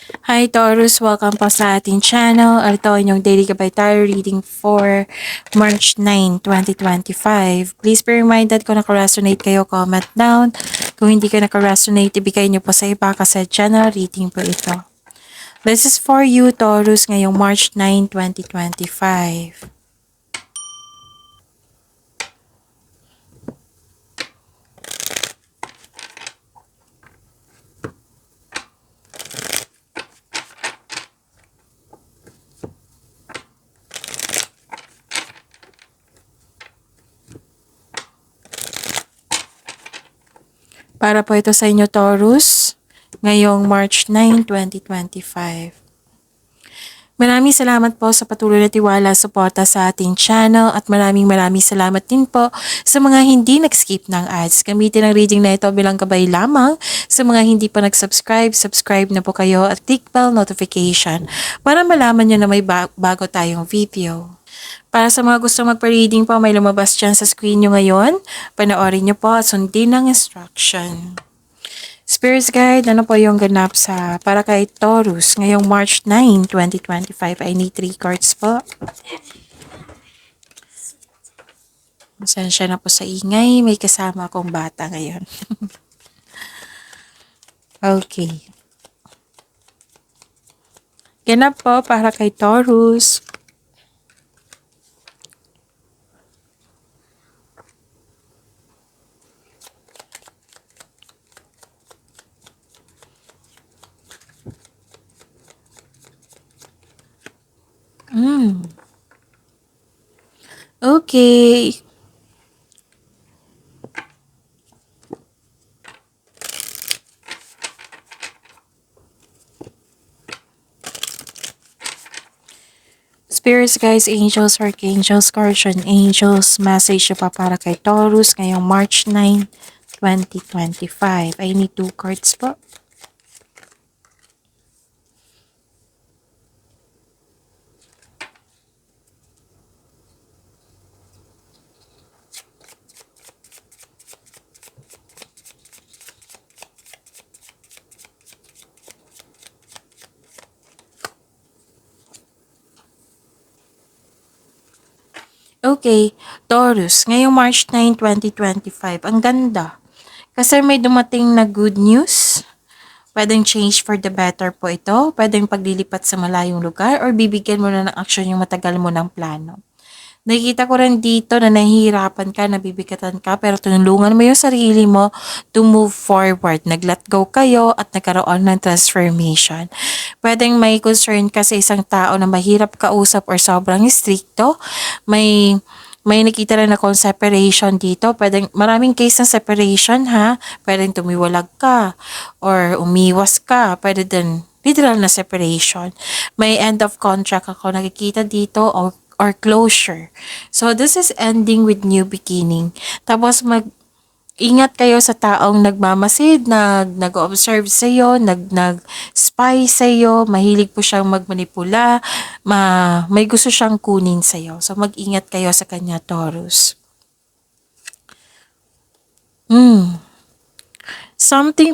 Hi Taurus, welcome po sa ating channel. Ito ang inyong daily gabay tarot reading for March 9, 2025. Please be reminded kung naka-resonate kayo, comment down. Kung hindi ka naka-resonate, ibigay niyo po sa iba kasi channel reading po ito. This is for you Taurus ngayong March 9, 2025. Para po ito sa inyo Taurus ngayong March 9, 2025. Maraming salamat po sa patuloy na tiwala, suporta sa ating channel at maraming salamat din po sa mga hindi nag-skip ng ads. Gamitin ang reading na ito bilang gabay lamang. Sa mga hindi pa nag-subscribe, subscribe na po kayo at click bell notification para malaman nyo na may bago tayong video. Para sa mga gusto magpa-reading po, may lumabas dyan sa screen nyo ngayon. Panoorin nyo po at sundin ang instruction. Spirits Guide, ano po yung ganap sa para kay Taurus ngayong March 9, 2025? I need 3 cards po. Pasensya na po sa ingay, may kasama akong bata ngayon. Okay. Ganap po para kay Taurus. Okay. Spirits, guys, angels, archangels, guardian angels, message pa para kay Taurus ngayong March 9, 2025. I need 2 cards po. Okay, Taurus, ngayong March 9, 2025, ang ganda. Kasi may dumating na good news. Pwedeng change for the better po ito. Pwedeng paglilipat sa malayong lugar or bibigyan mo na ng action yung matagal mo ng plano. Nakikita ko rin dito na nahihirapan ka, nabibigatan ka, pero tinulungan mo yung sarili mo to move forward. Nag-let go kayo at nagkaroon ng transformation. Pwedeng may concern ka sa isang tao na mahirap kausap or sobrang stricto. May nakita rin akong separation dito. Pwedeng, maraming case ng separation ha. Pwedeng tumiwalag ka or umiwas ka. Pwede din literal na separation. May end of contract ako nakikita dito or closure. So, this is ending with new beginning. Tapos, ingat kayo sa taong nagmamasid, nag-observe sa iyo, nag-spy sa iyo, mahilig po siyang magmanipula, may gusto siyang kunin sa iyo. So, mag-ingat kayo sa kanya, Taurus. Something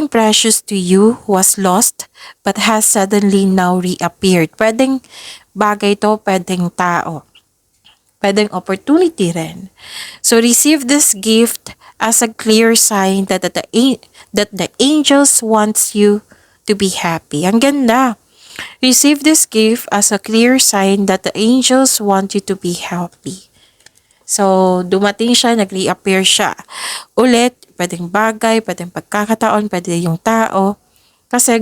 precious to you was lost but has suddenly now reappeared. Pwedeng bagay to, pwedeng tao. Pwedeng opportunity rin. So receive this gift as a clear sign that the angels wants you to be happy. Ang ganda. Receive this gift as a clear sign that the angels want you to be happy. So, dumating siya, nag-reappear siya. Ulit, pwedeng bagay, pwedeng pagkakataon, pwede yung tao. Kasi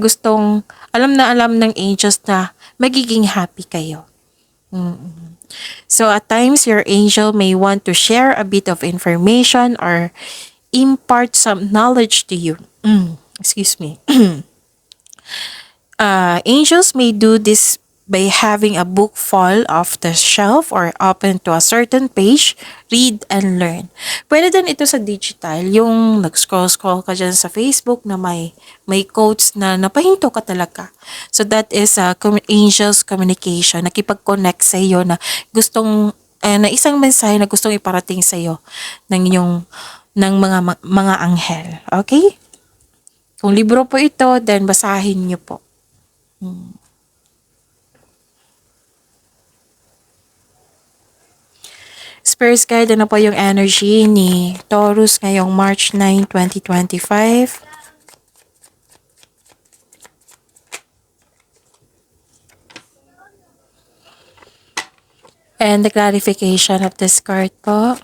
alam na alam ng angels na magiging happy kayo. So, at times, your angel may want to share a bit of information or impart some knowledge to you. Excuse me. Angels may do this by having a book fall off the shelf or open to a certain page, read and learn. Pwede din ito sa digital, yung nag-scroll ka dyan sa Facebook na may quotes na napahinto ka talaga. So that is angels communication, nakipag-connect sa iyo na na isang mensahe na gustong iparating sa iyo ng mga anghel. Okay? Kung libro po ito, then basahin niyo po. Spirits guide, ano po yung energy ni Taurus ngayong March 9, 2025? And the clarification of this card po.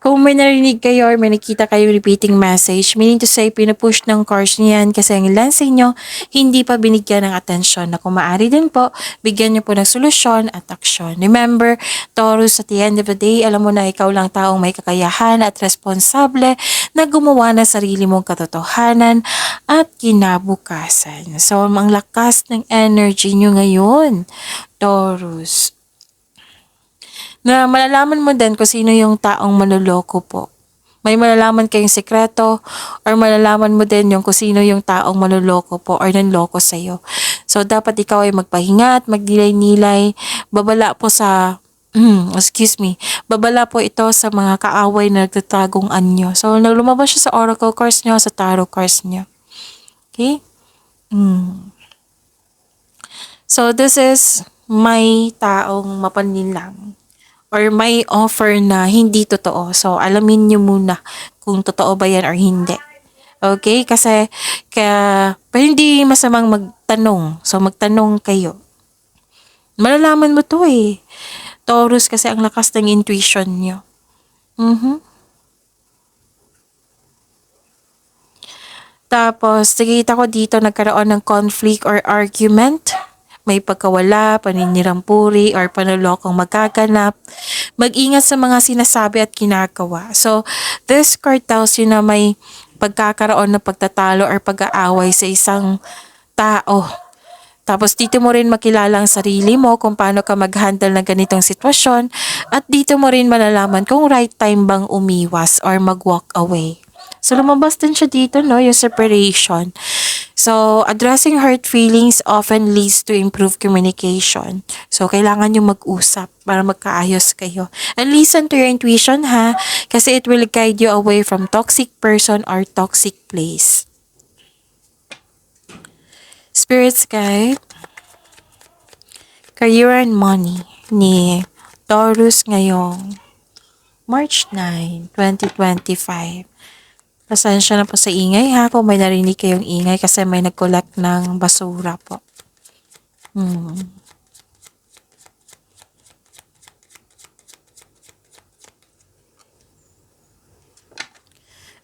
Kung may narinig kayo or may nakita kayo repeating message, meaning to say, pinupush ng cards niyan kasi ang ilan sa inyo hindi pa binigyan ng atensyon na kung maaari din po, bigyan niyo po ng solusyon at aksyon. Remember, Taurus, at the end of the day, alam mo na ikaw lang taong may kakayahan at responsable na gumawa ng sarili mong katotohanan at kinabukasan. So, ang lakas ng energy niyo ngayon, Taurus, na malalaman mo din kung sino yung taong manloloko po. May malalaman kayong sekreto or malalaman mo din yung kung sino yung taong manloloko po or nanloko sa'yo. So, dapat ikaw ay magpahinga at magdilay-nilay. Babala po sa, excuse me, babala po ito sa mga kaaway na nagtatagong anyo. So, lumabas siya sa oracle cards nyo, sa tarot cards nyo. Okay? So, this is may taong mapanlinlang or may offer na hindi totoo. So, alamin nyo muna kung totoo ba yan or hindi. Okay? Kasi, pero hindi masamang magtanong. So, magtanong kayo. Malalaman mo to eh. Taurus, kasi ang lakas ng intuition nyo. Tapos, nakikita ko dito nagkaroon ng conflict or argument. May pagkawala, paninirampuri, or panulokong magaganap. Mag-ingat sa mga sinasabi at kinagawa. So, this card tells you na may pagkakaroon ng pagtatalo or pag-aaway sa isang tao. Tapos dito mo rin makilala ang sarili mo kung paano ka mag-handle ng ganitong sitwasyon at dito mo rin malalaman kung right time bang umiwas or mag-walk away. So lumabas din siya dito, no, yung separation. So addressing hurt feelings often leads to improved communication. So kailangan yung mag-usap para magkaayos kayo. And listen to your intuition ha, kasi it will guide you away from toxic person or toxic place. Spirits guide, career and money ni Taurus ngayong March 9, 2025. Pasensya na po sa ingay ha kung may narinig kayong ingay kasi may nag-collect ng basura po.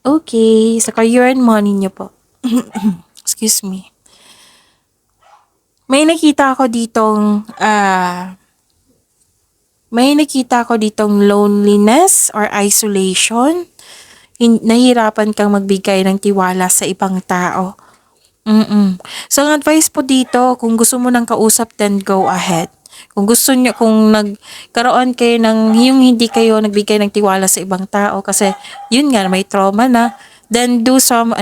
Okay, sa career and money niyo po. Excuse me. May nakita ako ditong loneliness or isolation. Nahihirapan kang magbigay ng tiwala sa ibang tao. So, ang advice po dito, kung gusto mo ng kausap, then go ahead. Kung gusto nyo, kung nagkaroon kayo ng, yung hindi kayo nagbigay ng tiwala sa ibang tao, kasi yun nga, may trauma na, then do some,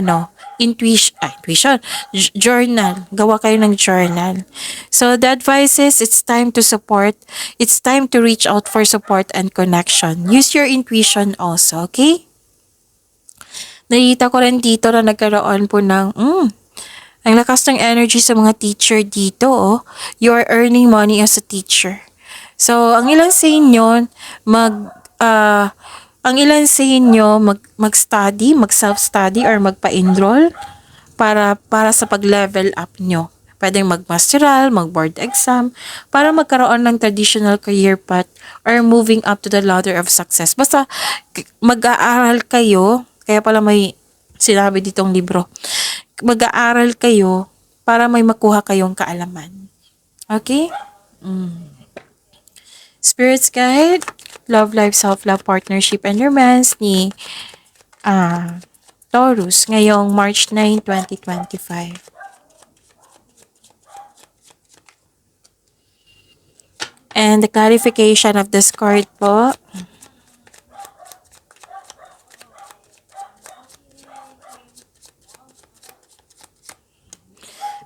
intuition, journal. Gawa kayo ng journal. So, the advice is, it's time to support. It's time to reach out for support and connection. Use your intuition also, okay? Nakita ko rin dito na nagkaroon po ng, ang lakas ng energy sa mga teacher dito, oh. You are earning money as a teacher. So, ang ilan sa inyo, mag-study, mag-self-study, or magpa-enroll para sa pag-level up nyo. Pwedeng mag-masteral, mag-board exam, para magkaroon ng traditional career path or moving up to the ladder of success. Basta mag-aaral kayo, kaya pala may sinabi ditong libro. Mag-aaral kayo para may makuha kayong kaalaman. Okay? Spirits guide, love life, self-love, partnership, and romance ni Taurus ngayong March 9, 2025. And the clarification of this card po.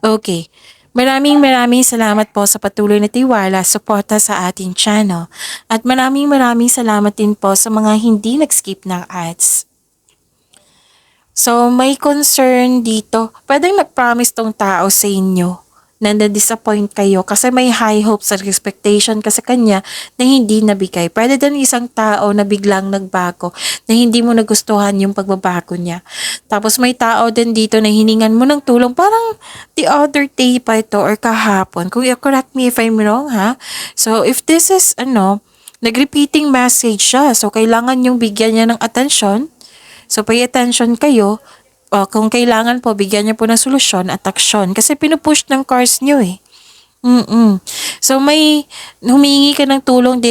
Okay. Maraming salamat po sa patuloy na tiwala, suporta sa ating channel. At maraming salamat din po sa mga hindi nag-skip ng ads. So, may concern dito. Pwedeng nag-promise tong tao sa inyo na na-disappoint kayo kasi may high hopes at expectation ka sa kanya na hindi nabigay. Pwede din isang tao na biglang nagbago na hindi mo nagustuhan yung pagbabago niya. Tapos may tao din dito na hiningan mo ng tulong parang the other day pa ito or kahapon. Kung correct me if I'm wrong ha. So if this is nag-repeating message siya. So kailangan yung bigyan niya ng attention. So pay attention kayo. Kung kailangan po, bigyan niyo po ng solusyon at aksyon. Kasi pinupush ng cars niyo eh. So may humingi ka ng tulong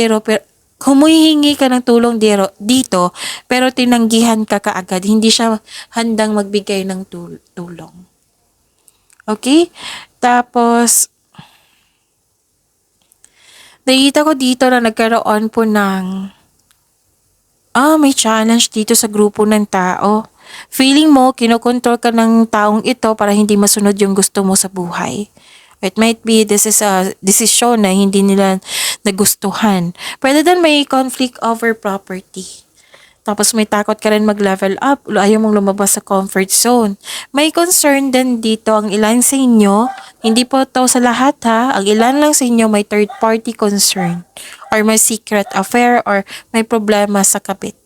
dito, pero tinanggihan ka kaagad. Hindi siya handang magbigay ng tulong. Okay? Tapos, nakita ko dito na nagkaroon po ng may challenge dito sa grupo ng tao. Feeling mo, kinokontrol ka ng taong ito para hindi masunod yung gusto mo sa buhay. It might be this is a desisyon na hindi nila nagustuhan. Pwede din may conflict over property. Tapos may takot ka rin mag-level up. Ayaw mong lumabas sa comfort zone. May concern din dito ang ilan sa inyo. Hindi po to sa lahat ha. Ang ilan lang sa inyo may third party concern. Or may secret affair or may problema sa kabit.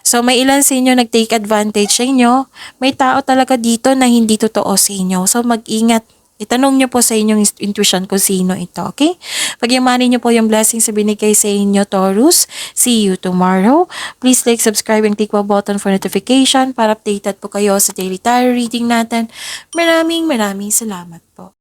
So may ilan sa inyo nag-take advantage sa inyo. May tao talaga dito na hindi totoo sa inyo. So mag-ingat. Itanong nyo po sa inyong intuition kung sino ito, okay? Pagyamanin nyo po yung blessings sa binigay sa inyo, Taurus. See you tomorrow. Please like, subscribe, and click the button for notification para updated po kayo sa daily tarot reading natin. Maraming salamat po.